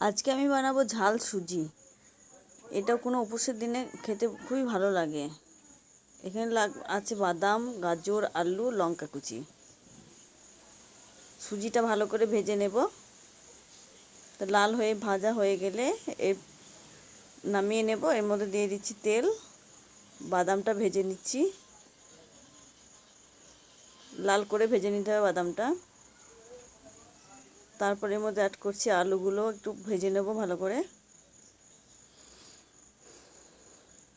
আজকে আমি বানাবো ঝাল সুজি। এটা কোনো উপোসের দিনে খেতে খুবই ভালো লাগে। এখানে আছে বাদাম, গাজর, আলু, লঙ্কা কুচি। সুজিটা ভালো করে ভেজে নেব। তো লাল হয়ে ভাজা হয়ে গেলে নামিয়ে নেব। এর মধ্যে দিয়ে দিচ্ছি তেল। বাদামটা ভেজে নিচ্ছি, লাল করে ভেজে নিতে হবে বাদামটা। তারপর এর মধ্যে অ্যাড করছি আলুগুলো, একটু ভেজে নেব ভালো করে।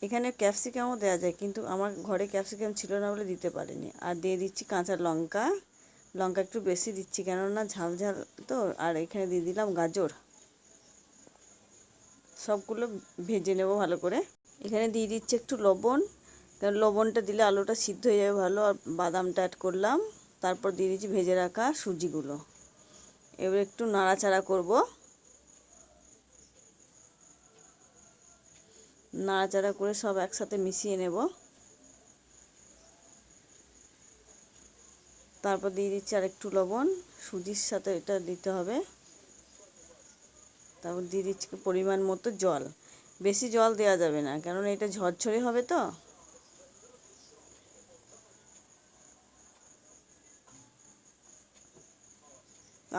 এখানে ক্যাপসিকামও দেওয়া যায়, কিন্তু আমার ঘরে ক্যাপসিকাম ছিল না বলে দিতে পারিনি। আর দিয়ে দিচ্ছি কাঁচা লঙ্কা। লঙ্কা একটু বেশি দিচ্ছি, কেননা ঝাল ঝাল তো। আর এখানে দিয়ে দিলাম গাজর। সবগুলো ভেজে নেব ভালো করে। এখানে দিয়ে দিচ্ছি একটু লবণ, কারণ লবণটা দিলে আলুটা সিদ্ধ হয়ে যাবে ভালো। আর বাদামটা অ্যাড করলাম। তারপর দিয়ে দিচ্ছি ভেজে রাখা সুজিগুলো। এবার একটু নাড়াচাড়া করব। নাড়াচাড়া করে সব একসাথে মিশিয়ে নেব। তারপর দিয়ে দিচ্ছি আর একটু লবণ, সুজির সাথে এটা দিতে হবে। তারপর দিয়ে দিচ্ছি পরিমাণ মতো জল। বেশি জল দেওয়া যাবে না, কারণ এটা ঝরঝরে হবে তো।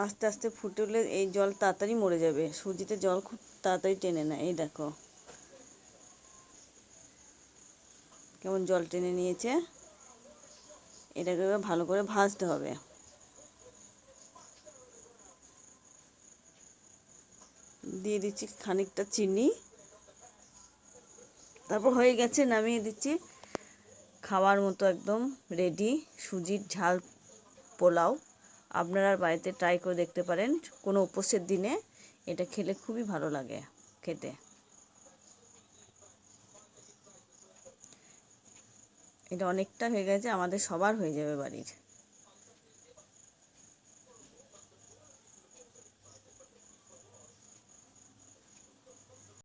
আস্তে আস্তে ফুটলে এই জল তাড়াতাড়ি মরে যাবে। সুজিতে জল খুব তাড়াতাড়ি টেনে নেয়। এই দেখো কেমন জল টেনে নিয়েছে। এটাকে ভালো করে ভাজতে হবে। দিয়ে দিচ্ছি খানিকটা চিনি। তারপর হয়ে গেছে, নামিয়ে দিচ্ছি। খাওয়ার মতো একদম রেডি সুজির ঝাল পোলাও। আপনারা বাড়িতে ট্রাই করে দেখতে পারেন। কোনো উপোসের দিনে এটা খেলে খুবই ভালো লাগে খেতে। এটা অনেকটা হয়ে গেছে, আমাদের সবার হয়ে যাবে বাড়ির।